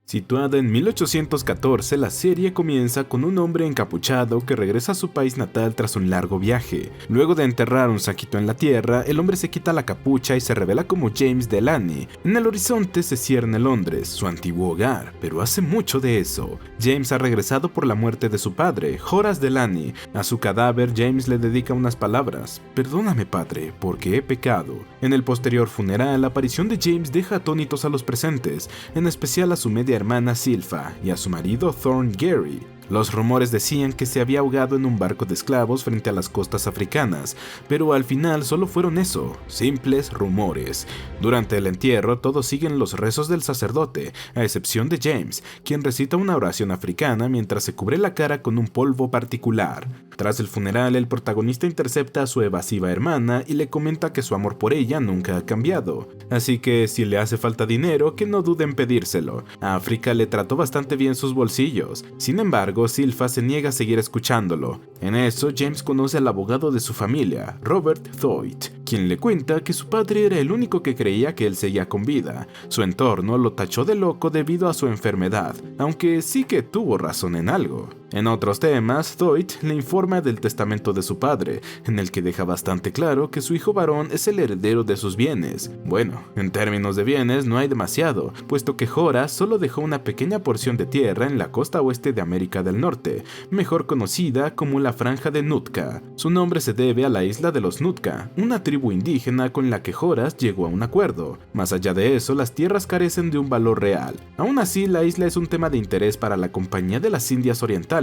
Situada en 1814, la serie comienza con un hombre encapuchado que regresa a su país natal tras un largo viaje. Luego de enterrar un saquito en la tierra, el hombre se quita la capucha y se revela como James Delaney. En el horizonte se cierne Londres, su antiguo hogar, pero hace mucho de eso. James ha regresado por la muerte de su padre, Horace Delaney. A su cadáver, James le dedica unas palabras: "Perdóname, padre, porque he pecado". En el posterior funeral, la aparición de James deja atónitos a los presentes, en especial a su media hermana Silfa y a su marido Thornberry. Los rumores decían que se había ahogado en un barco de esclavos frente a las costas africanas, pero al final solo fueron eso, simples rumores. Durante el entierro todos siguen los rezos del sacerdote, a excepción de James, quien recita una oración africana mientras se cubre la cara con un polvo particular. Tras el funeral, el protagonista intercepta a su evasiva hermana y le comenta que su amor por ella nunca ha cambiado, así que si le hace falta dinero, que no dude en pedírselo. A África le trató bastante bien sus bolsillos. Sin embargo, Silfa se niega a seguir escuchándolo. En eso, James conoce al abogado de su familia, Robert Thwaites, quien le cuenta que su padre era el único que creía que él seguía con vida. Su entorno lo tachó de loco debido a su enfermedad, aunque sí que tuvo razón en algo. En otros temas, Thwaites le informa del testamento de su padre, en el que deja bastante claro que su hijo varón es el heredero de sus bienes. Bueno, en términos de bienes no hay demasiado, puesto que Horace solo dejó una pequeña porción de tierra en la costa oeste de América del Norte, mejor conocida como la Franja de Nootka. Su nombre se debe a la isla de los Nootka, una tribu indígena con la que Horace llegó a un acuerdo. Más allá de eso, las tierras carecen de un valor real. Aún así, la isla es un tema de interés para la Compañía de las Indias Orientales,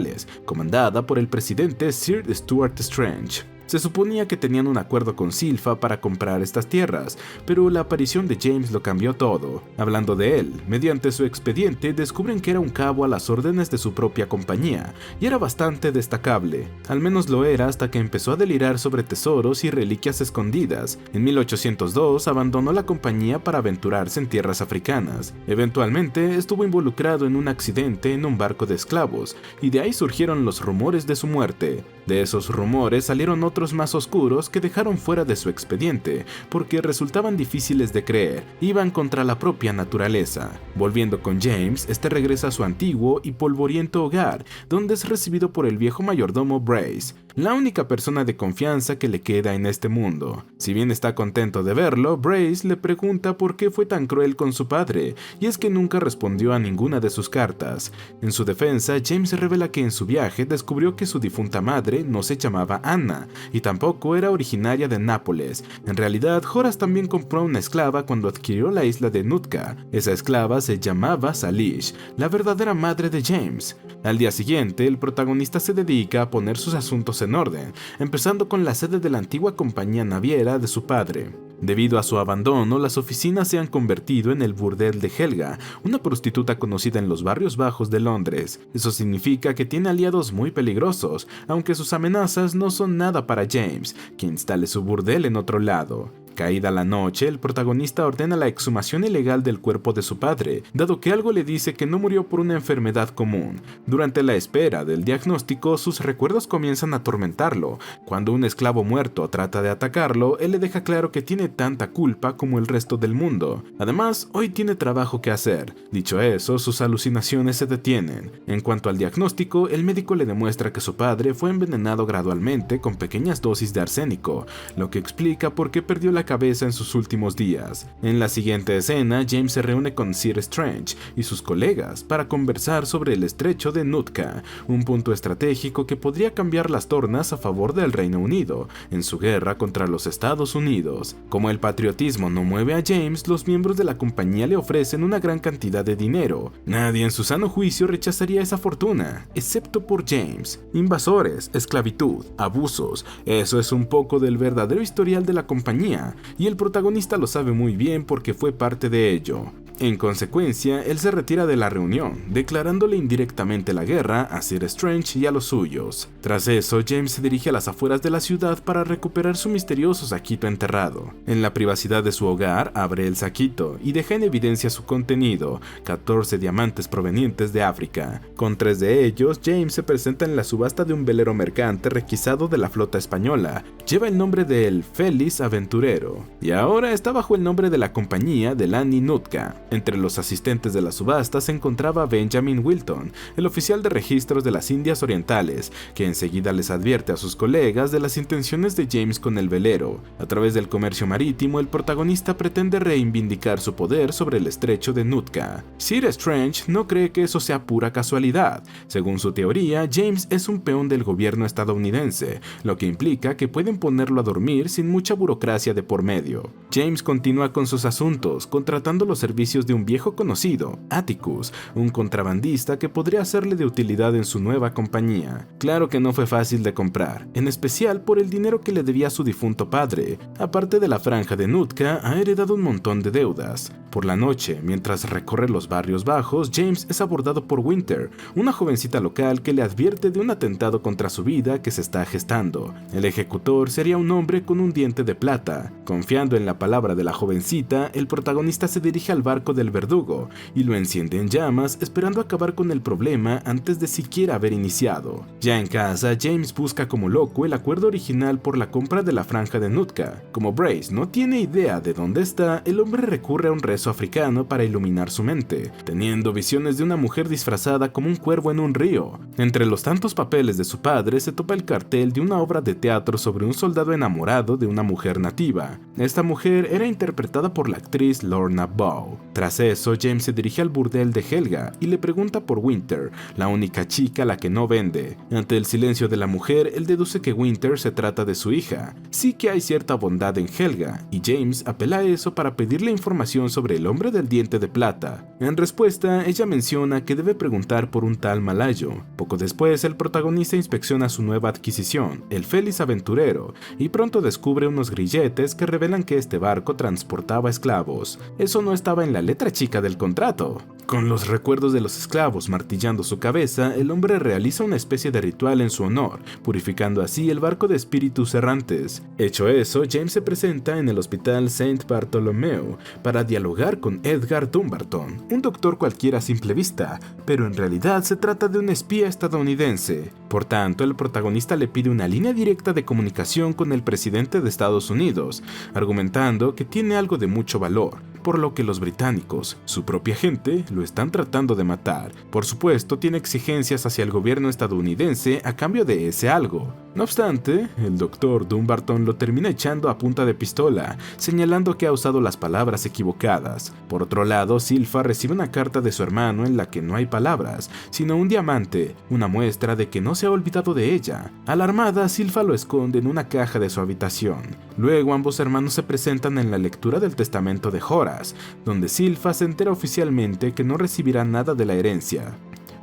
comandada por el presidente Sir Stuart Strange. Se suponía que tenían un acuerdo con Silfa para comprar estas tierras, pero la aparición de James lo cambió todo. Hablando de él, mediante su expediente descubren que era un cabo a las órdenes de su propia compañía, y era bastante destacable. Al menos lo era hasta que empezó a delirar sobre tesoros y reliquias escondidas. En 1802 abandonó la compañía para aventurarse en tierras africanas. Eventualmente estuvo involucrado en un accidente en un barco de esclavos, y de ahí surgieron los rumores de su muerte. De esos rumores salieron otros más oscuros que dejaron fuera de su expediente, porque resultaban difíciles de creer, iban contra la propia naturaleza. Volviendo con James, este regresa a su antiguo y polvoriento hogar, donde es recibido por el viejo mayordomo Brace, la única persona de confianza que le queda en este mundo. Si bien está contento de verlo, Brace le pregunta por qué fue tan cruel con su padre, y es que nunca respondió a ninguna de sus cartas. En su defensa, James revela que en su viaje descubrió que su difunta madre no se llamaba Anna, y tampoco era originaria de Nápoles. En realidad, Horace también compró una esclava cuando adquirió la isla de Nootka. Esa esclava se llamaba Salish, la verdadera madre de James. Al día siguiente, el protagonista se dedica a poner sus asuntos en orden, empezando con la sede de la antigua compañía naviera de su padre. Debido a su abandono, las oficinas se han convertido en el burdel de Helga, una prostituta conocida en los barrios bajos de Londres. Eso significa que tiene aliados muy peligrosos, aunque sus amenazas no son nada para James, que instale su burdel en otro lado. Caída la noche, el protagonista ordena la exhumación ilegal del cuerpo de su padre, dado que algo le dice que no murió por una enfermedad común. Durante la espera del diagnóstico, sus recuerdos comienzan a atormentarlo. Cuando un esclavo muerto trata de atacarlo, él le deja claro que tiene tanta culpa como el resto del mundo. Además, hoy tiene trabajo que hacer. Dicho eso, sus alucinaciones se detienen. En cuanto al diagnóstico, el médico le demuestra que su padre fue envenenado gradualmente con pequeñas dosis de arsénico, lo que explica por qué perdió la cabeza en sus últimos días. En la siguiente escena, James se reúne con Sir Strange y sus colegas para conversar sobre el estrecho de Nootka, un punto estratégico que podría cambiar las tornas a favor del Reino Unido en su guerra contra los Estados Unidos. Como el patriotismo no mueve a James, los miembros de la compañía le ofrecen una gran cantidad de dinero. Nadie en su sano juicio rechazaría esa fortuna, excepto por James. Invasores, esclavitud, abusos, eso es un poco del verdadero historial de la compañía, y el protagonista lo sabe muy bien porque fue parte de ello. En consecuencia, él se retira de la reunión, declarándole indirectamente la guerra a Sir Strange y a los suyos. Tras eso, James se dirige a las afueras de la ciudad para recuperar su misterioso saquito enterrado. En la privacidad de su hogar, abre el saquito y deja en evidencia su contenido, 14 diamantes provenientes de África. Con 3 de ellos, James se presenta en la subasta de un velero mercante requisado de la flota española. Lleva el nombre de El Feliz Aventurero, y ahora está bajo el nombre de la compañía Delaney Nootka. Entre los asistentes de la subasta se encontraba Benjamin Wilton, el oficial de registros de las Indias Orientales, que enseguida les advierte a sus colegas de las intenciones de James con el velero. A través del comercio marítimo, el protagonista pretende reivindicar su poder sobre el estrecho de Nootka. Sir Strange no cree que eso sea pura casualidad. Según su teoría, James es un peón del gobierno estadounidense, lo que implica que pueden ponerlo a dormir sin mucha burocracia de por medio. James continúa con sus asuntos, contratando los servicios de un viejo conocido, Atticus, un contrabandista que podría serle de utilidad en su nueva compañía. Claro que no fue fácil de comprar, en especial por el dinero que le debía a su difunto padre. Aparte de la franja de Nootka, ha heredado un montón de deudas. Por la noche, mientras recorre los barrios bajos, James es abordado por Winter, una jovencita local que le advierte de un atentado contra su vida que se está gestando. El ejecutor sería un hombre con un diente de plata. Confiando en la palabra de la jovencita, el protagonista se dirige al barco del verdugo y lo enciende en llamas, esperando acabar con el problema antes de siquiera haber iniciado. Ya en casa, James busca como loco el acuerdo original por la compra de la franja de Nootka. Como Brace no tiene idea de dónde está, el hombre recurre a un rezo africano para iluminar su mente, teniendo visiones de una mujer disfrazada como un cuervo en un río. Entre los tantos papeles de su padre se topa el cartel de una obra de teatro sobre un soldado enamorado de una mujer nativa. Esta mujer era interpretada por la actriz Lorna Bow. Tras eso, James se dirige al burdel de Helga y le pregunta por Winter, la única chica a la que no vende. Ante el silencio de la mujer, él deduce que Winter se trata de su hija. Sí que hay cierta bondad en Helga, y James apela a eso para pedirle información sobre el hombre del diente de plata. En respuesta, ella menciona que debe preguntar por un tal malayo. Poco después, el protagonista inspecciona su nueva adquisición, el Félix Aventurero, y pronto descubre unos grilletes que revelan que este barco transportaba esclavos. Eso no estaba en la letra chica del contrato. Con los recuerdos de los esclavos martillando su cabeza, el hombre realiza una especie de ritual en su honor, purificando así el barco de espíritus errantes. Hecho eso, James se presenta en el hospital Saint Bartholomew para dialogar con Edgar Dumbarton, un doctor cualquiera a simple vista, pero en realidad se trata de un espía estadounidense. Por tanto, el protagonista le pide una línea directa de comunicación con el presidente de Estados Unidos, argumentando que tiene algo de mucho valor, por lo que los británicos, su propia gente, lo están tratando de matar. Por supuesto, tiene exigencias hacia el gobierno estadounidense a cambio de ese algo. No obstante, el doctor Dumbarton lo termina echando a punta de pistola, señalando que ha usado las palabras equivocadas. Por otro lado, Silfa recibe una carta de su hermano en la que no hay palabras, sino un diamante, una muestra de que no se ha olvidado de ella. Alarmada, Silfa lo esconde en una caja de su habitación. Luego, ambos hermanos se presentan en la lectura del testamento de Horace, donde Silfa se entera oficialmente que no recibirá nada de la herencia.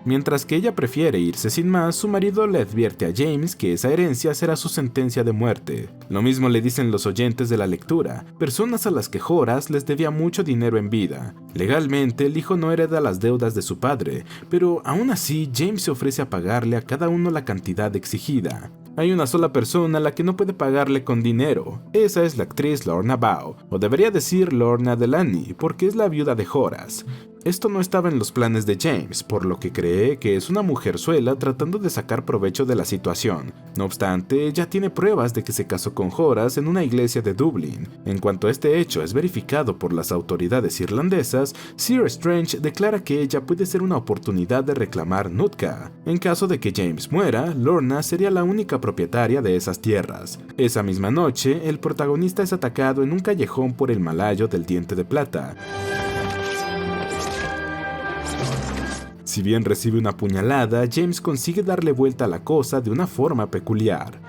Mientras que ella prefiere irse sin más, su marido le advierte a James que esa herencia será su sentencia de muerte. Lo mismo le dicen los oyentes de la lectura, personas a las que Horace les debía mucho dinero en vida. Legalmente, el hijo no hereda las deudas de su padre, pero aún así James se ofrece a pagarle a cada uno la cantidad exigida. Hay una sola persona a la que no puede pagarle con dinero. Esa es la actriz Lorna Bow, o debería decir Lorna Delany, porque es la viuda de Horace. Esto no estaba en los planes de James, por lo que cree que es una mujerzuela tratando de sacar provecho de la situación. No obstante, ya tiene pruebas de que se casó con Horace en una iglesia de Dublín. En cuanto este hecho es verificado por las autoridades irlandesas, Sir Strange declara que ella puede ser una oportunidad de reclamar Nootka. En caso de que James muera, Lorna sería la única propietaria de esas tierras. Esa misma noche, el protagonista es atacado en un callejón por el malayo del diente de plata. Si bien recibe una puñalada, James consigue darle vuelta a la cosa de una forma peculiar.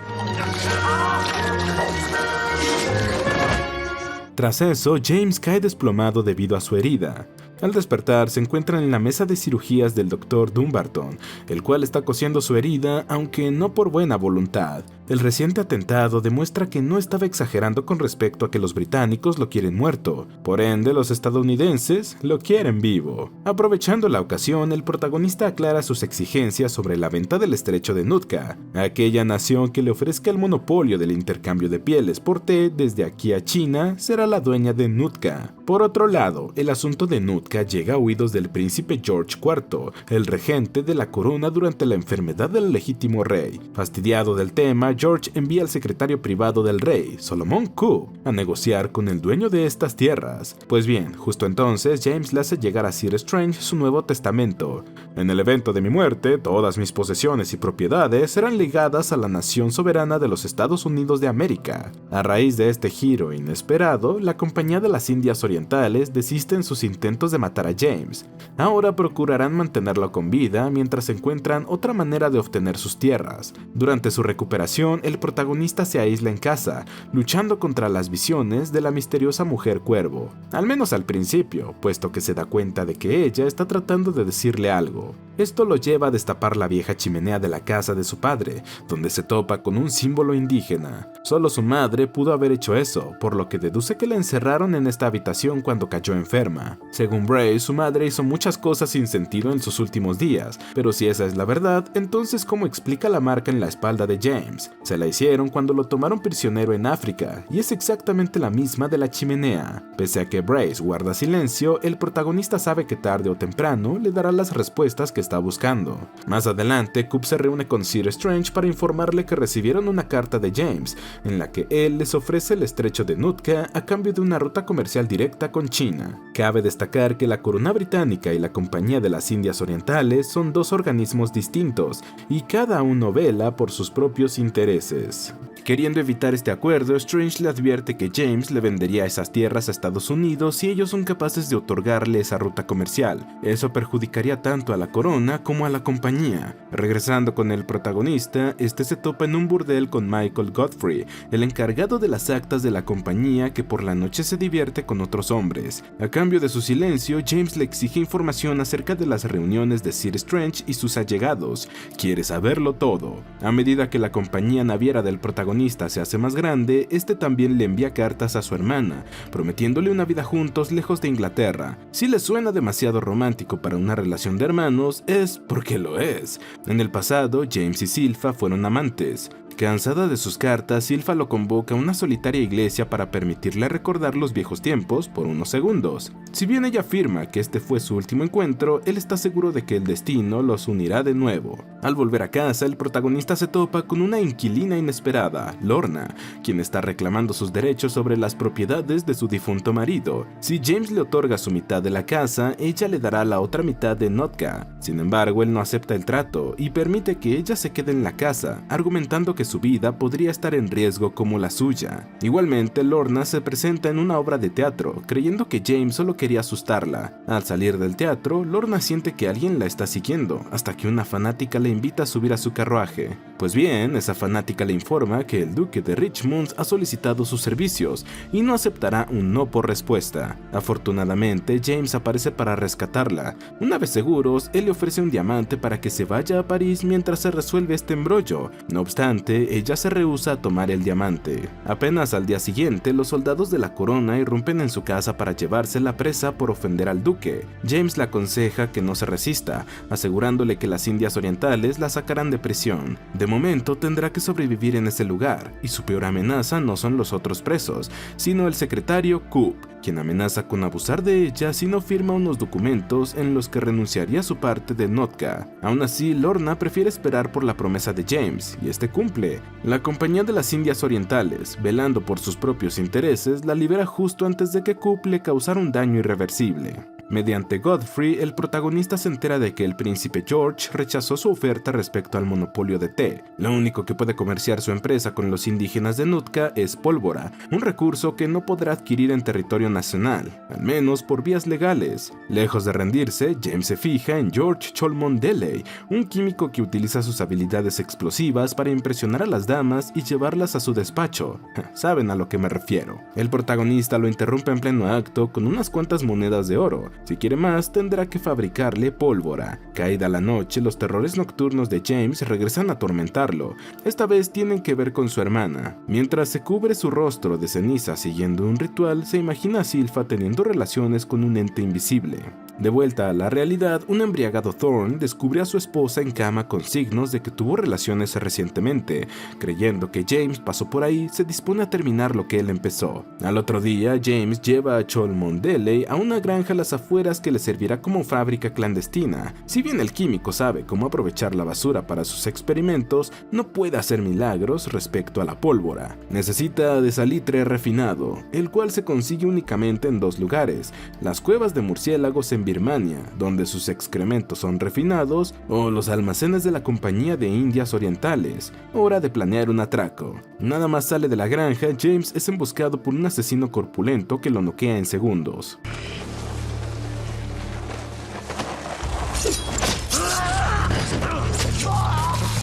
Tras eso, James cae desplomado debido a su herida. Al despertar, se encuentran en la mesa de cirugías del Dr. Dumbarton, el cual está cosiendo su herida, aunque no por buena voluntad. El reciente atentado demuestra que no estaba exagerando con respecto a que los británicos lo quieren muerto, por ende los estadounidenses lo quieren vivo. Aprovechando la ocasión, el protagonista aclara sus exigencias sobre la venta del estrecho de Nootka, aquella nación que le ofrezca el monopolio del intercambio de pieles por té desde aquí a China será la dueña de Nootka. Por otro lado, el asunto de Nootka llega a oídos del príncipe George IV, el regente de la corona durante la enfermedad del legítimo rey. Fastidiado del tema, George envía al secretario privado del rey, Solomon Kube, a negociar con el dueño de estas tierras. Pues bien, justo entonces James le hace llegar a Sir Strange su Nuevo Testamento. En el evento de mi muerte, todas mis posesiones y propiedades serán ligadas a la nación soberana de los Estados Unidos de América. A raíz de este giro inesperado, la Compañía de las Indias Orientales desiste en sus intentos de matar a James. Ahora procurarán mantenerlo con vida mientras encuentran otra manera de obtener sus tierras. Durante su recuperación, el protagonista se aísla en casa, luchando contra las visiones de la misteriosa mujer cuervo. Al menos al principio, puesto que se da cuenta de que ella está tratando de decirle algo. Esto lo lleva a destapar la vieja chimenea de la casa de su padre, donde se topa con un símbolo indígena. Solo su madre pudo haber hecho eso, por lo que deduce que la encerraron en esta habitación cuando cayó enferma. Según Bray, su madre hizo muchas cosas sin sentido en sus últimos días, pero si esa es la verdad, entonces ¿cómo explica la marca en la espalda de James? Se la hicieron cuando lo tomaron prisionero en África, y es exactamente la misma de la chimenea. Pese a que Brace guarda silencio, el protagonista sabe que tarde o temprano le dará las respuestas que está buscando. Más adelante, Coop se reúne con Sir Strange para informarle que recibieron una carta de James, en la que él les ofrece el estrecho de Nootka a cambio de una ruta comercial directa con China. Cabe destacar que la Corona Británica y la Compañía de las Indias Orientales son dos organismos distintos, y cada uno vela por sus propios intereses. Queriendo evitar este acuerdo, Strange le advierte que James le vendería esas tierras a Estados Unidos si ellos son capaces de otorgarle esa ruta comercial. Eso perjudicaría tanto a la corona como a la compañía. Regresando con el protagonista, este se topa en un burdel con Michael Godfrey, el encargado de las actas de la compañía que por la noche se divierte con otros hombres. A cambio de su silencio, James le exige información acerca de las reuniones de Sir Strange y sus allegados. Quiere saberlo todo. A medida que la compañía naviera del protagonista se hace más grande, este también le envía cartas a su hermana, prometiéndole una vida juntos lejos de Inglaterra. Si le suena demasiado romántico para una relación de hermanos, es porque lo es. En el pasado, James y Silpha fueron amantes. Cansada de sus cartas, Silpha lo convoca a una solitaria iglesia para permitirle recordar los viejos tiempos por unos segundos. Si bien ella afirma que este fue su último encuentro, él está seguro de que el destino los unirá de nuevo. Al volver a casa, el protagonista se topa con una inquilina inesperada, Lorna, quien está reclamando sus derechos sobre las propiedades de su difunto marido. Si James le otorga su mitad de la casa, ella le dará la otra mitad de Nootka. Sin embargo, él no acepta el trato y permite que ella se quede en la casa, argumentando que su vida podría estar en riesgo como la suya. Igualmente, Lorna se presenta en una obra de teatro, creyendo que James solo quería asustarla. Al salir del teatro, Lorna siente que alguien la está siguiendo, hasta que una fanática le invita a subir a su carruaje. Pues bien, esa fanática le informa que el duque de Richmond ha solicitado sus servicios y no aceptará un no por respuesta. Afortunadamente, James aparece para rescatarla. Una vez seguros, él le ofrece un diamante para que se vaya a París mientras se resuelve este embrollo. No obstante, ella se rehúsa a tomar el diamante. Apenas al día siguiente, los soldados de la corona irrumpen en su casa para llevarse la presa por ofender al duque. James le aconseja que no se resista, asegurándole que las Indias Orientales la sacarán de prisión. De momento tendrá que sobrevivir en ese lugar, y su peor amenaza no son los otros presos, sino el secretario Coop, quien amenaza con abusar de ella si no firma unos documentos en los que renunciaría a su parte de Nootka. Aún así, Lorna prefiere esperar por la promesa de James, y este cumple. La Compañía de las Indias Orientales, velando por sus propios intereses, la libera justo antes de que Coop le causara un daño irreversible. Mediante Godfrey, el protagonista se entera de que el príncipe George rechazó su oferta respecto al monopolio de té. Lo único que puede comerciar su empresa con los indígenas de Nootka es pólvora, un recurso que no podrá adquirir en territorio nacional, al menos por vías legales. Lejos de rendirse, James se fija en George Cholmondeley, un químico que utiliza sus habilidades explosivas para impresionar a las damas y llevarlas a su despacho. Saben a lo que me refiero. El protagonista lo interrumpe en pleno acto con unas cuantas monedas de oro. Si quiere más, tendrá que fabricarle pólvora. Caída la noche, los terrores nocturnos de James regresan a atormentarlo. Esta vez tienen que ver con su hermana. Mientras se cubre su rostro de ceniza siguiendo un ritual, se imagina a Silpha teniendo relaciones con un ente invisible. De vuelta a la realidad, un embriagado Thorne descubre a su esposa en cama con signos de que tuvo relaciones recientemente. Creyendo que James pasó por ahí, se dispone a terminar lo que él empezó. Al otro día, James lleva a Cholmondeley a una granja a las afueras que le servirá como fábrica clandestina. Si bien el químico sabe cómo aprovechar la basura para sus experimentos, no puede hacer milagros respecto a la pólvora. Necesita de salitre refinado, el cual se consigue únicamente en dos lugares: las cuevas de murciélagos en Birmania, donde sus excrementos son refinados, o los almacenes de la Compañía de Indias Orientales. Hora de planear un atraco. Nada más sale de la granja, James es emboscado por un asesino corpulento que lo noquea en segundos.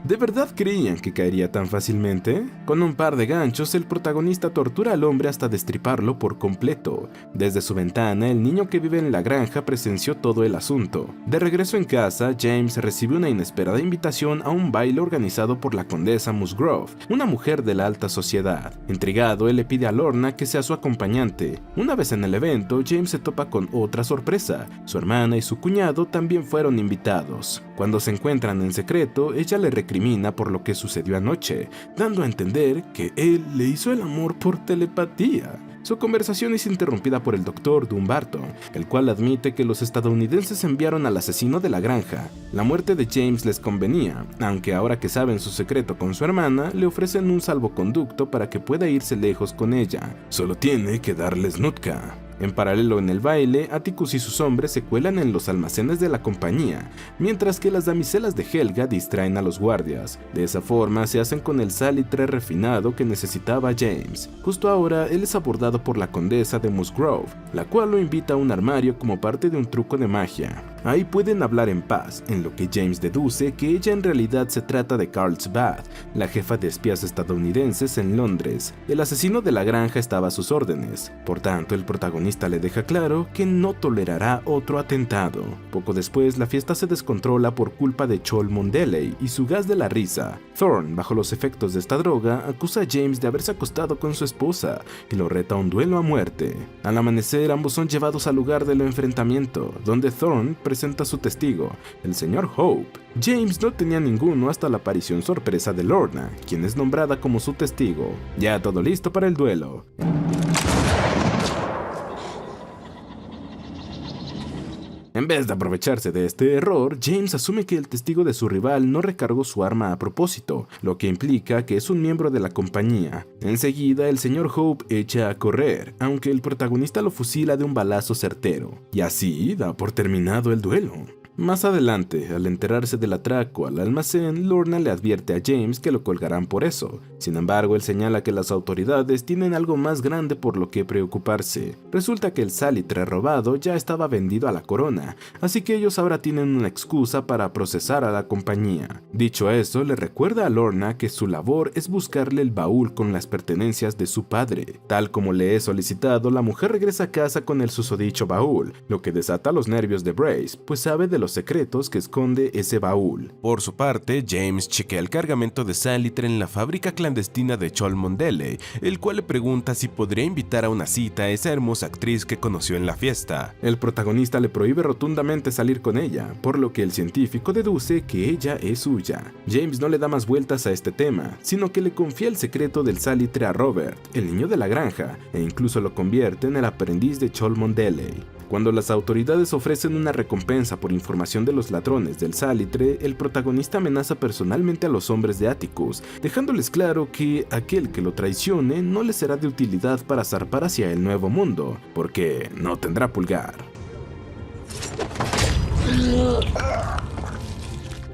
¿De verdad creían que caería tan fácilmente? Con un par de ganchos, el protagonista tortura al hombre hasta destriparlo por completo. Desde su ventana, el niño que vive en la granja presenció todo el asunto. De regreso en casa, James recibe una inesperada invitación a un baile organizado por la condesa Musgrove, una mujer de la alta sociedad. Intrigado, él le pide a Lorna que sea su acompañante. Una vez en el evento, James se topa con otra sorpresa. Su hermana y su cuñado también fueron invitados. Cuando se encuentran en secreto, ella le recrimina por lo que sucedió anoche, dando a entender que él le hizo el amor por telepatía. Su conversación es interrumpida por el Dr. Dumbarton, el cual admite que los estadounidenses enviaron al asesino de la granja. La muerte de James les convenía, aunque ahora que saben su secreto con su hermana, le ofrecen un salvoconducto para que pueda irse lejos con ella. Solo tiene que darles Nutka. En paralelo en el baile, Atticus y sus hombres se cuelan en los almacenes de la compañía, mientras que las damiselas de Helga distraen a los guardias. De esa forma se hacen con el salitre refinado que necesitaba James. Justo ahora, él es abordado por la condesa de Musgrove, la cual lo invita a un armario como parte de un truco de magia. Ahí pueden hablar en paz, en lo que James deduce que ella en realidad se trata de Carlsbad, la jefa de espías estadounidenses en Londres. El asesino de la granja estaba a sus órdenes, por tanto el protagonista le deja claro que no tolerará otro atentado. Poco después, la fiesta se descontrola por culpa de Cholmondeley y su gas de la risa. Thorne, bajo los efectos de esta droga, acusa a James de haberse acostado con su esposa y lo reta a un duelo a muerte. Al amanecer, ambos son llevados al lugar del enfrentamiento, donde Thorne presenta a su testigo, el señor Hope. James no tenía ninguno hasta la aparición sorpresa de Lorna, quien es nombrada como su testigo. Ya todo listo para el duelo. En vez de aprovecharse de este error, James asume que el testigo de su rival no recargó su arma a propósito, lo que implica que es un miembro de la compañía. Enseguida, el señor Hope echa a correr, aunque el protagonista lo fusila de un balazo certero, y así da por terminado el duelo. Más adelante, al enterarse del atraco al almacén, Lorna le advierte a James que lo colgarán por eso. Sin embargo, él señala que las autoridades tienen algo más grande por lo que preocuparse. Resulta que el salitre robado ya estaba vendido a la corona, así que ellos ahora tienen una excusa para procesar a la compañía. Dicho eso, le recuerda a Lorna que su labor es buscarle el baúl con las pertenencias de su padre. Tal como le he solicitado, la mujer regresa a casa con el susodicho baúl, lo que desata los nervios de Brace, pues sabe de los secretos que esconde ese baúl. Por su parte, James chequea el cargamento de salitre en la fábrica clandestina de Cholmondeley, el cual le pregunta si podría invitar a una cita a esa hermosa actriz que conoció en la fiesta. El protagonista le prohíbe rotundamente salir con ella, por lo que el científico deduce que ella es suya. James no le da más vueltas a este tema, sino que le confía el secreto del salitre a Robert, el niño de la granja, e incluso lo convierte en el aprendiz de Cholmondeley. Cuando las autoridades ofrecen una recompensa por información de los ladrones del salitre, el protagonista amenaza personalmente a los hombres de Atticus, dejándoles claro que aquel que lo traicione no le será de utilidad para zarpar hacia el nuevo mundo, porque no tendrá pulgar.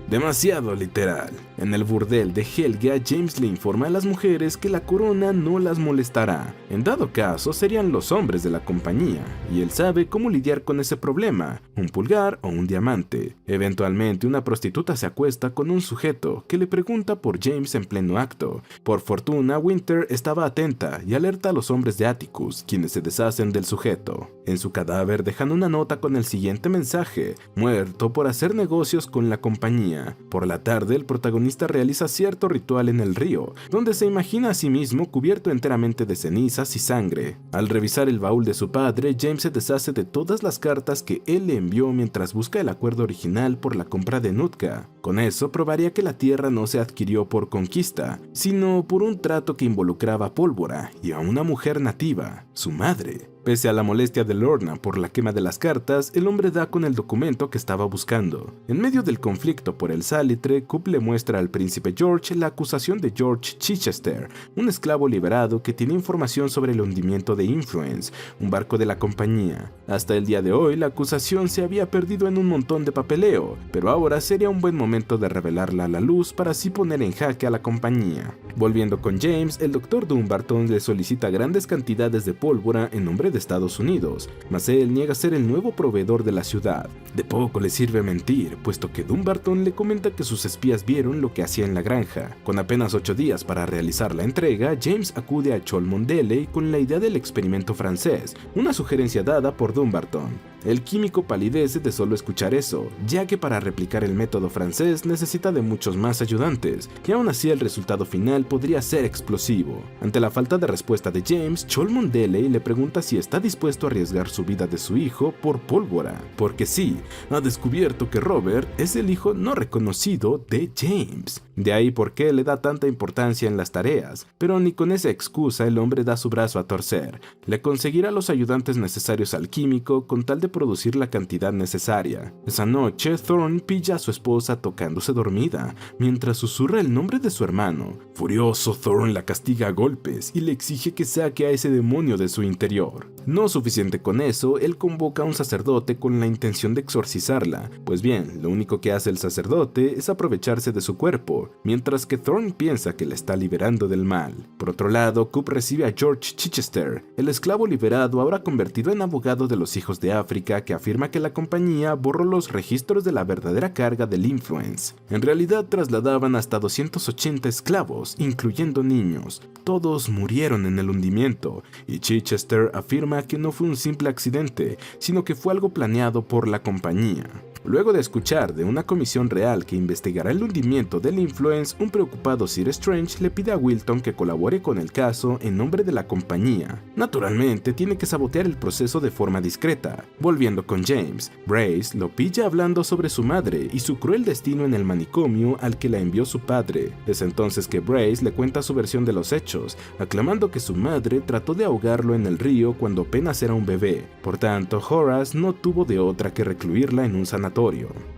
Demasiado literal. En el burdel de Helga, James le informa a las mujeres que la corona no las molestará. En dado caso, serían los hombres de la compañía, y él sabe cómo lidiar con ese problema, un pulgar o un diamante. Eventualmente, una prostituta se acuesta con un sujeto que le pregunta por James en pleno acto. Por fortuna, Winter estaba atenta y alerta a los hombres de Atticus, quienes se deshacen del sujeto. En su cadáver dejan una nota con el siguiente mensaje: muerto por hacer negocios con la compañía. mañana. Por la tarde, el protagonista realiza cierto ritual en el río, donde se imagina a sí mismo cubierto enteramente de cenizas y sangre. Al revisar el baúl de su padre, James se deshace de todas las cartas que él le envió mientras busca el acuerdo original por la compra de Nootka. Con eso probaría que la tierra no se adquirió por conquista, sino por un trato que involucraba pólvora y a una mujer nativa, su madre. Pese a la molestia de Lorna por la quema de las cartas, el hombre da con el documento que estaba buscando. En medio del conflicto por el salitre, Coop le muestra al príncipe George la acusación de George Chichester, un esclavo liberado que tiene información sobre el hundimiento de Influence, un barco de la compañía. Hasta el día de hoy, la acusación se había perdido en un montón de papeleo, pero ahora sería un buen momento de revelarla a la luz para así poner en jaque a la compañía. Volviendo con James, el Dr. Dumbarton le solicita grandes cantidades de pólvora en nombre de Estados Unidos, mas él niega ser el nuevo proveedor de la ciudad. De poco le sirve mentir, puesto que Dumbarton le comenta que sus espías vieron lo que hacía en la granja. Con apenas 8 días para realizar la entrega, James acude a Cholmondeley con la idea del experimento francés, una sugerencia dada por Dumbarton. El químico palidece de solo escuchar eso, ya que para replicar el método francés necesita de muchos más ayudantes, y aún así el resultado final podría ser explosivo. Ante la falta de respuesta de James, Cholmondeley le pregunta si está dispuesto a arriesgar su vida de su hijo por pólvora, porque sí, ha descubierto que Robert es el hijo no reconocido de James. De ahí por qué le da tanta importancia en las tareas, pero ni con esa excusa el hombre da su brazo a torcer. Le conseguirá los ayudantes necesarios al químico con tal de producir la cantidad necesaria. Esa noche, Thorne pilla a su esposa tocándose dormida, mientras susurra el nombre de su hermano. Furioso, Thorne la castiga a golpes y le exige que saque a ese demonio de su interior. No suficiente con eso, él convoca a un sacerdote con la intención de exorcizarla. Pues bien, lo único que hace el sacerdote es aprovecharse de su cuerpo, mientras que Thorne piensa que la está liberando del mal. Por otro lado, Coop recibe a George Chichester, el esclavo liberado ahora convertido en abogado de los hijos de África, que afirma que la compañía borró los registros de la verdadera carga del Influence. En realidad trasladaban hasta 280 esclavos, incluyendo niños. Todos murieron en el hundimiento, y Chichester afirma que no fue un simple accidente, sino que fue algo planeado por la compañía. Luego de escuchar de una comisión real que investigará el hundimiento del Influence, un preocupado Sir Strange le pide a Wilton que colabore con el caso en nombre de la compañía. Naturalmente, tiene que sabotear el proceso de forma discreta. Volviendo con James, Brace lo pilla hablando sobre su madre y su cruel destino en el manicomio al que la envió su padre. Es entonces que Brace le cuenta su versión de los hechos, aclamando que su madre trató de ahogarlo en el río cuando apenas era un bebé. Por tanto, Horace no tuvo de otra que recluirla en un sanatorio.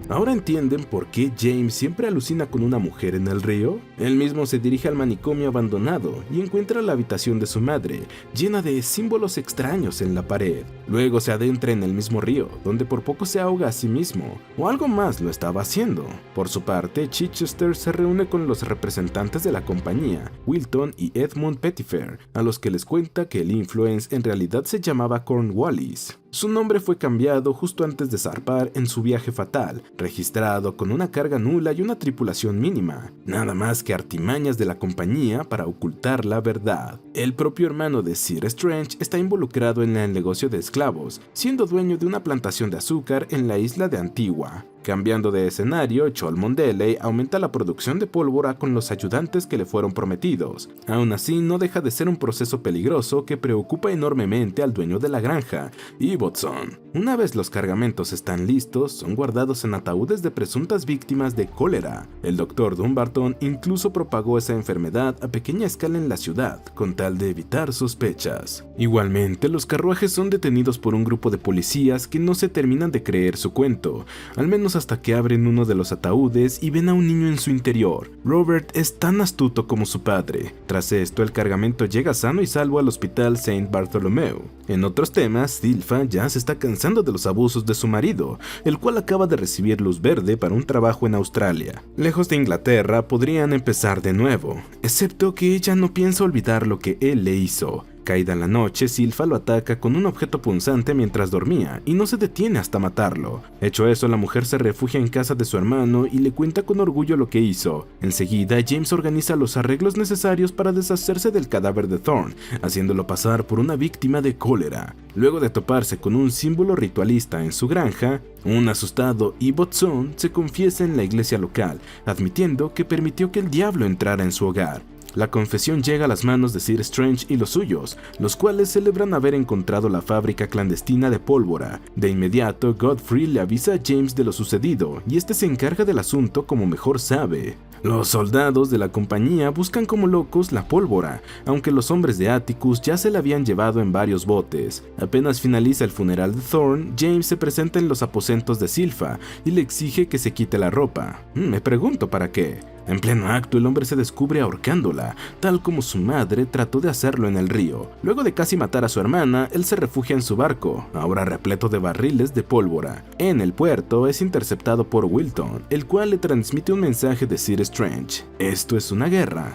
¿Ahora entienden por qué James siempre alucina con una mujer en el río? Él mismo se dirige al manicomio abandonado y encuentra la habitación de su madre, llena de símbolos extraños en la pared. Luego se adentra en el mismo río, donde por poco se ahoga a sí mismo, o algo más lo estaba haciendo. Por su parte, Chichester se reúne con los representantes de la compañía, Wilton y Edmund Pettifer, a los que les cuenta que el Influence en realidad se llamaba Cornwallis. Su nombre fue cambiado justo antes de zarpar en su viaje fatal, registrado con una carga nula y una tripulación mínima, nada más que artimañas de la compañía para ocultar la verdad. El propio hermano de Sir Strange está involucrado en el negocio de esclavos, siendo dueño de una plantación de azúcar en la isla de Antigua. Cambiando de escenario, Cholmondeley aumenta la producción de pólvora con los ayudantes que le fueron prometidos. Aún así, no deja de ser un proceso peligroso que preocupa enormemente al dueño de la granja, Ibbotson. Una vez los cargamentos están listos, son guardados en ataúdes de presuntas víctimas de cólera. El Dr. Dumbarton incluso propagó esa enfermedad a pequeña escala en la ciudad, con tal de evitar sospechas. Igualmente, los carruajes son detenidos por un grupo de policías que no se terminan de creer su cuento, al menos hasta que abren uno de los ataúdes y ven a un niño en su interior. Robert es tan astuto como su padre. Tras esto, el cargamento llega sano y salvo al hospital Saint Bartholomew. En otros temas, Silfa ya se está cansando de los abusos de su marido, el cual acaba de recibir luz verde para un trabajo en Australia. Lejos de Inglaterra, podrían empezar de nuevo, excepto que ella no piensa olvidar lo que él le hizo. Caída la noche, Silpha lo ataca con un objeto punzante mientras dormía y no se detiene hasta matarlo. Hecho eso, la mujer se refugia en casa de su hermano y le cuenta con orgullo lo que hizo. Enseguida, James organiza los arreglos necesarios para deshacerse del cadáver de Thorne, haciéndolo pasar por una víctima de cólera. Luego de toparse con un símbolo ritualista en su granja, un asustado Eobard Sun se confiesa en la iglesia local, admitiendo que permitió que el diablo entrara en su hogar. La confesión llega a las manos de Sir Strange y los suyos, los cuales celebran haber encontrado la fábrica clandestina de pólvora. De inmediato, Godfrey le avisa a James de lo sucedido, y este se encarga del asunto como mejor sabe. Los soldados de la compañía buscan como locos la pólvora, aunque los hombres de Atticus ya se la habían llevado en varios botes. Apenas finaliza el funeral de Thorne, James se presenta en los aposentos de Silpha y le exige que se quite la ropa. Me pregunto para qué. En pleno acto, el hombre se descubre ahorcándola, tal como su madre trató de hacerlo en el río. Luego de casi matar a su hermana, él se refugia en su barco, ahora repleto de barriles de pólvora. En el puerto es interceptado por Wilton, el cual le transmite un mensaje de Sir Strange. Esto es una guerra.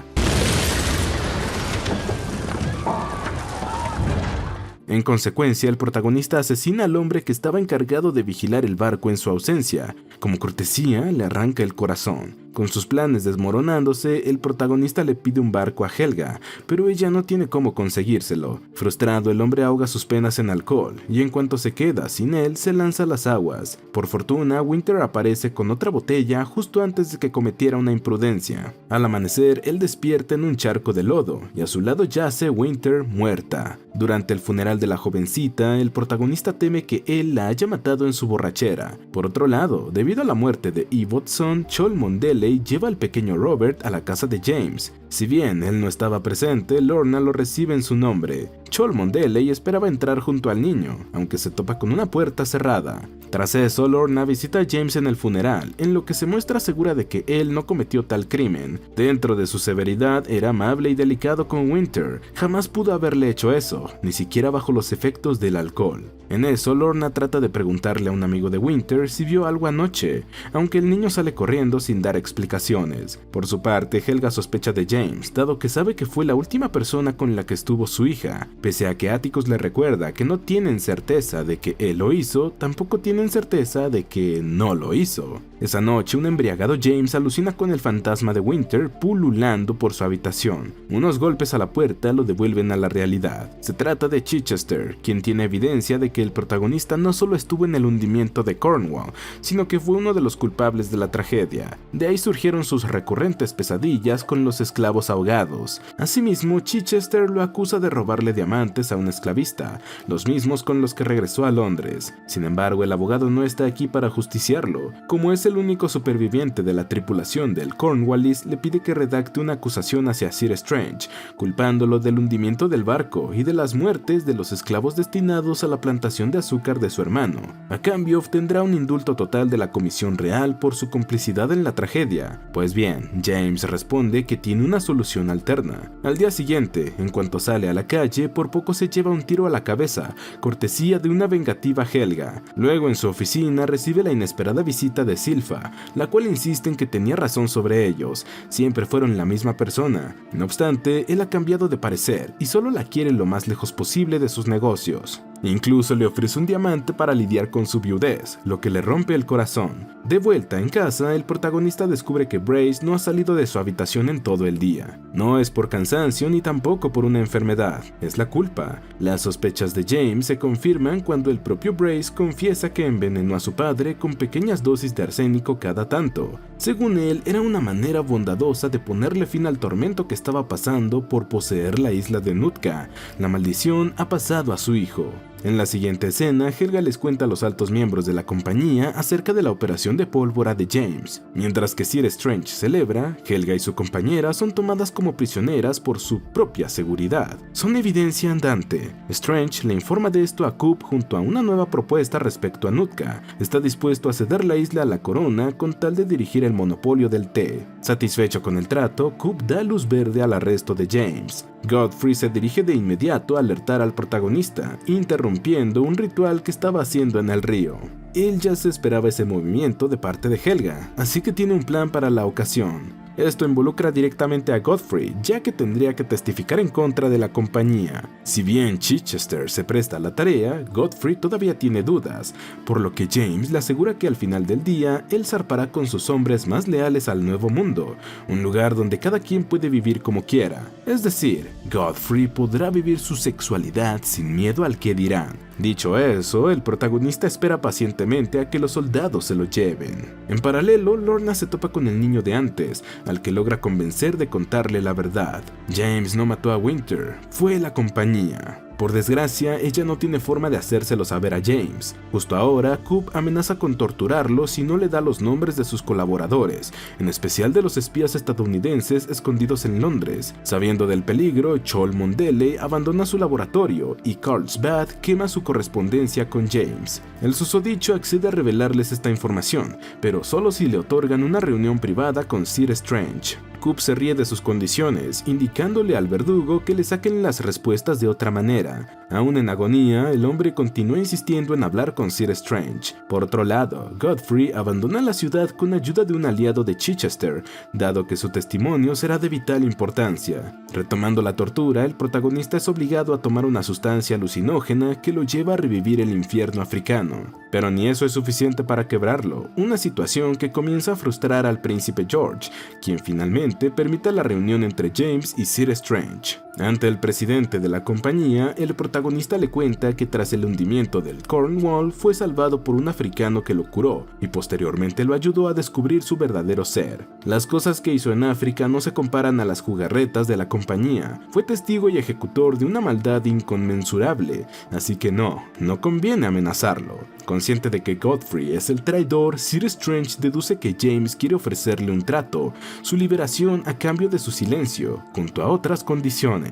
En consecuencia, el protagonista asesina al hombre que estaba encargado de vigilar el barco en su ausencia. Como cortesía, le arranca el corazón. Con sus planes desmoronándose, el protagonista le pide un barco a Helga, pero ella no tiene cómo conseguírselo. Frustrado, el hombre ahoga sus penas en alcohol, y en cuanto se queda sin él, se lanza a las aguas. Por fortuna, Winter aparece con otra botella justo antes de que cometiera una imprudencia. Al amanecer, él despierta en un charco de lodo, y a su lado yace Winter muerta. Durante el funeral de la jovencita, el protagonista teme que él la haya matado en su borrachera. Por otro lado, debido a la muerte de Eobard Sun, Cholmondeley lleva al pequeño Robert a la casa de James. Si bien él no estaba presente, Lorna lo recibe en su nombre. Cholmondeley esperaba entrar junto al niño, aunque se topa con una puerta cerrada. Tras eso, Lorna visita a James en el funeral, en lo que se muestra segura de que él no cometió tal crimen. Dentro de su severidad, era amable y delicado con Winter. Jamás pudo haberle hecho eso, ni siquiera bajo los efectos del alcohol. En eso, Lorna trata de preguntarle a un amigo de Winter si vio algo anoche, aunque el niño sale corriendo sin dar explicaciones. Por su parte, Helga sospecha de James, dado que sabe que fue la última persona con la que estuvo su hija. Pese a que Atticus le recuerda que no tienen certeza de que él lo hizo, tampoco tienen certeza de que no lo hizo. Esa noche, un embriagado James alucina con el fantasma de Winter pululando por su habitación. Unos golpes a la puerta lo devuelven a la realidad. Se trata de Chichester, quien tiene evidencia de que el protagonista no solo estuvo en el hundimiento de Cornwall, sino que fue uno de los culpables de la tragedia. De ahí surgieron sus recurrentes pesadillas con los esclavos ahogados. Asimismo, Chichester lo acusa de robarle diamantes a un esclavista, los mismos con los que regresó a Londres. Sin embargo, el abogado no está aquí para justiciarlo. Como es el único superviviente de la tripulación del Cornwallis, le pide que redacte una acusación hacia Sir Strange, culpándolo del hundimiento del barco y de las muertes de los esclavos destinados a la plantación de azúcar de su hermano. A cambio, obtendrá un indulto total de la Comisión Real por su complicidad en la tragedia. Pues bien, James responde que tiene una solución alterna. Al día siguiente, en cuanto sale a la calle, por poco se lleva un tiro a la cabeza, cortesía de una vengativa Helga. Luego, en su oficina, recibe la inesperada visita de Silpha, la cual insiste en que tenía razón sobre ellos, siempre fueron la misma persona. No obstante, él ha cambiado de parecer y solo la quiere lo más lejos posible de sus negocios. Incluso le ofrece un diamante para lidiar con su viudez, lo que le rompe el corazón. De vuelta en casa, el protagonista descubre que Brace no ha salido de su habitación en todo el día. No es por cansancio ni tampoco por una enfermedad, es la culpa. Las sospechas de James se confirman cuando el propio Brace confiesa que envenenó a su padre con pequeñas dosis de arsénico cada tanto. Según él, era una manera bondadosa de ponerle fin al tormento que estaba pasando por poseer la isla de Nootka. La maldición ha pasado a su hijo. En la siguiente escena, Helga les cuenta a los altos miembros de la compañía acerca de la operación de pólvora de James. Mientras que Sir Strange celebra, Helga y su compañera son tomadas como prisioneras por su propia seguridad. Son evidencia andante. Strange le informa de esto a Coop junto a una nueva propuesta respecto a Nootka. Está dispuesto a ceder la isla a la corona con tal de dirigir el monopolio del té. Satisfecho con el trato, Coop da luz verde al arresto de James. Godfrey se dirige de inmediato a alertar al protagonista, interrumpiendo un ritual que estaba haciendo en el río. Él ya se esperaba ese movimiento de parte de Helga, así que tiene un plan para la ocasión. Esto involucra directamente a Godfrey, ya que tendría que testificar en contra de la compañía. Si bien Chichester se presta a la tarea, Godfrey todavía tiene dudas, por lo que James le asegura que al final del día, él zarpará con sus hombres más leales al Nuevo Mundo, un lugar donde cada quien puede vivir como quiera. Es decir, Godfrey podrá vivir su sexualidad sin miedo al que dirán. Dicho eso, el protagonista espera pacientemente a que los soldados se lo lleven. En paralelo, Lorna se topa con el niño de antes, al que logra convencer de contarle la verdad. James no mató a Winter, fue la compañía. Por desgracia, ella no tiene forma de hacérselo saber a James. Justo ahora, Coop amenaza con torturarlo si no le da los nombres de sus colaboradores, en especial de los espías estadounidenses escondidos en Londres. Sabiendo del peligro, Chol Mondele abandona su laboratorio y Carlsbad quema su correspondencia con James. El susodicho accede a revelarles esta información, pero solo si le otorgan una reunión privada con Sir Strange. Coop se ríe de sus condiciones, indicándole al verdugo que le saquen las respuestas de otra manera. Aún en agonía, el hombre continúa insistiendo en hablar con Sir Strange. Por otro lado, Godfrey abandona la ciudad con ayuda de un aliado de Chichester, dado que su testimonio será de vital importancia. Retomando la tortura, el protagonista es obligado a tomar una sustancia alucinógena que lo lleva a revivir el infierno africano. Pero ni eso es suficiente para quebrarlo, una situación que comienza a frustrar al príncipe George, quien finalmente permite la reunión entre James y Sir Strange. Ante el presidente de la compañía, el protagonista le cuenta que tras el hundimiento del Cornwall fue salvado por un africano que lo curó y posteriormente lo ayudó a descubrir su verdadero ser. Las cosas que hizo en África no se comparan a las jugarretas de la compañía. Fue testigo y ejecutor de una maldad inconmensurable, así que no conviene amenazarlo. Consciente de que Godfrey es el traidor, Sir Strange deduce que James quiere ofrecerle un trato, su liberación a cambio de su silencio, junto a otras condiciones.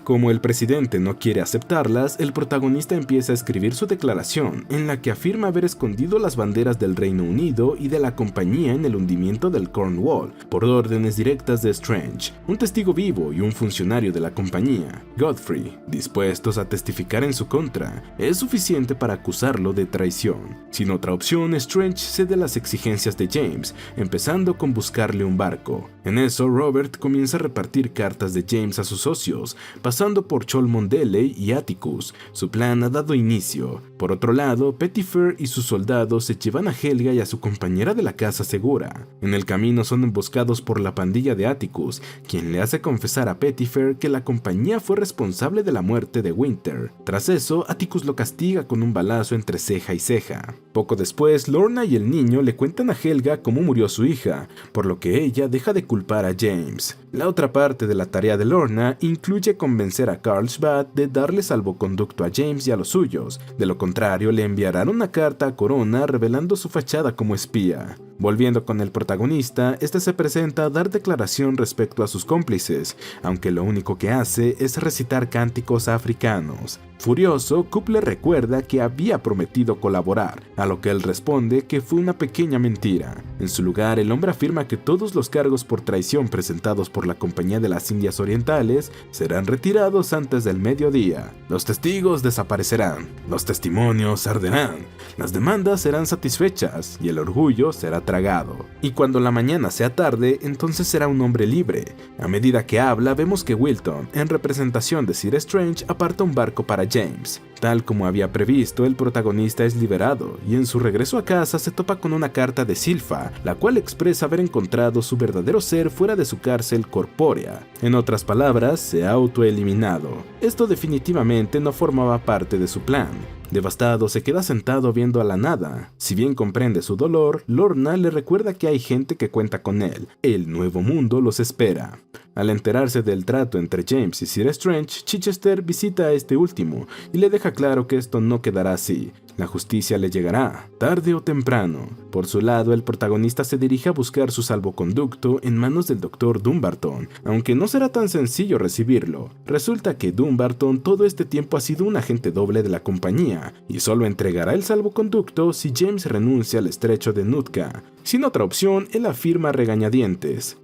Como el presidente no quiere aceptarlas, el protagonista empieza a escribir su declaración, en la que afirma haber escondido las banderas del Reino Unido y de la compañía en el hundimiento del Cornwall, por órdenes directas de Strange, un testigo vivo y un funcionario de la compañía. Godfrey, dispuestos a testificar en su contra, es suficiente para acusarlo de traición. Sin otra opción, Strange cede a las exigencias de James, empezando con buscarle un barco. En eso, Robert comienza a repartir cartas de James a sus socios, pasando por Cholmondeley y Atticus. Su plan ha dado inicio. Por otro lado, Pettifer y sus soldados se llevan a Helga y a su compañera de la casa segura. En el camino son emboscados por la pandilla de Atticus, quien le hace confesar a Pettifer que la compañía fue responsable de la muerte de Winter. Tras eso, Atticus lo castiga con un balazo entre ceja y ceja. Poco después, Lorna y el niño le cuentan a Helga cómo murió su hija, por lo que ella deja de culpar a James. La otra parte de la tarea de Lorna incluye convencer a Carlsbad de darle salvoconducto a James y a los suyos. De lo contrario, le enviarán una carta a Corona revelando su fachada como espía. Volviendo con el protagonista, este se presenta a dar declaración respecto a sus cómplices, aunque lo único que hace es recitar cánticos africanos. Furioso, Coop le recuerda que había prometido colaborar, a lo que él responde que fue una pequeña mentira. En su lugar, el hombre afirma que todos los cargos por traición presentados por la Compañía de las Indias Orientales serán retirados antes del mediodía. Los testigos desaparecerán, los testimonios arderán, las demandas serán satisfechas y el orgullo será tragado. Y cuando la mañana sea tarde, entonces será un hombre libre. A medida que habla, vemos que Wilton, en representación de Sir Strange, aparta un barco para James. Tal como había previsto, el protagonista es liberado y en su regreso a casa se topa con una carta de Silfa, la cual expresa haber encontrado su verdadero ser fuera de su cárcel corpórea. En otras palabras, se ha autoeliminado. Esto definitivamente no formaba parte de su plan. Devastado, se queda sentado viendo a la nada. Si bien comprende su dolor, Lorna le recuerda que hay gente que cuenta con él. El nuevo mundo los espera. Al enterarse del trato entre James y Sir Strange, Chichester visita a este último y le deja claro que esto no quedará así. La justicia le llegará, tarde o temprano. Por su lado, el protagonista se dirige a buscar su salvoconducto en manos del Dr. Dumbarton, aunque no será tan sencillo recibirlo. Resulta que Dumbarton todo este tiempo ha sido un agente doble de la compañía, y solo entregará el salvoconducto si James renuncia al estrecho de Nootka. Sin otra opción, él afirma a regañadientes: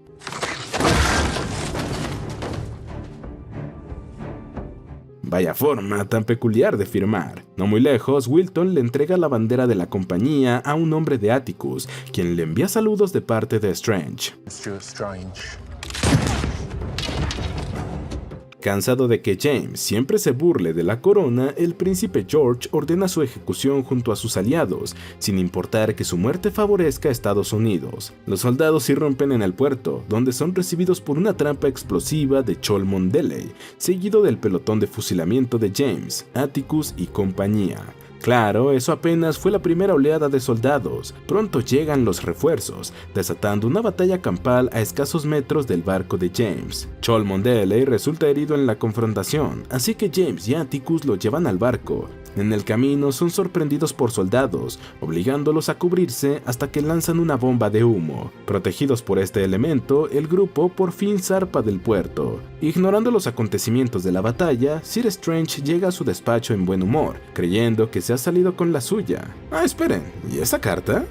Vaya forma tan peculiar de firmar. No muy lejos, Wilton le entrega la bandera de la compañía a un hombre de Atticus, quien le envía saludos de parte de Strange. Cansado de que James siempre se burle de la corona, el príncipe George ordena su ejecución junto a sus aliados, sin importar que su muerte favorezca a Estados Unidos. Los soldados irrumpen en el puerto, donde son recibidos por una trampa explosiva de Cholmondeley, seguido del pelotón de fusilamiento de James, Atticus y compañía. Claro, eso apenas fue la primera oleada de soldados. Pronto llegan los refuerzos, desatando una batalla campal a escasos metros del barco de James. Cholmondeley resulta herido en la confrontación, así que James y Atticus lo llevan al barco. En el camino son sorprendidos por soldados, obligándolos a cubrirse hasta que lanzan una bomba de humo. Protegidos por este elemento, el grupo por fin zarpa del puerto. Ignorando los acontecimientos de la batalla, Sir Strange llega a su despacho en buen humor, creyendo que se ha salido con la suya. Ah, esperen, ¿y esa carta?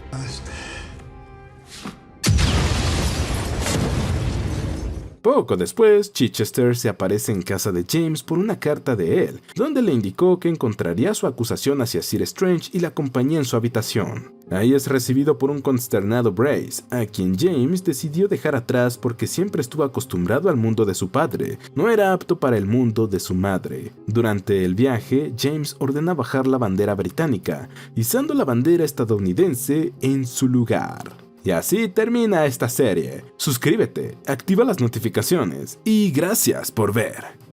Poco después, Chichester se aparece en casa de James por una carta de él, donde le indicó que encontraría su acusación hacia Sir Strange y la compañía en su habitación. Ahí es recibido por un consternado Brace, a quien James decidió dejar atrás porque siempre estuvo acostumbrado al mundo de su padre, no era apto para el mundo de su madre. Durante el viaje, James ordena bajar la bandera británica, izando la bandera estadounidense en su lugar. Y así termina esta serie. Suscríbete, activa las notificaciones y gracias por ver.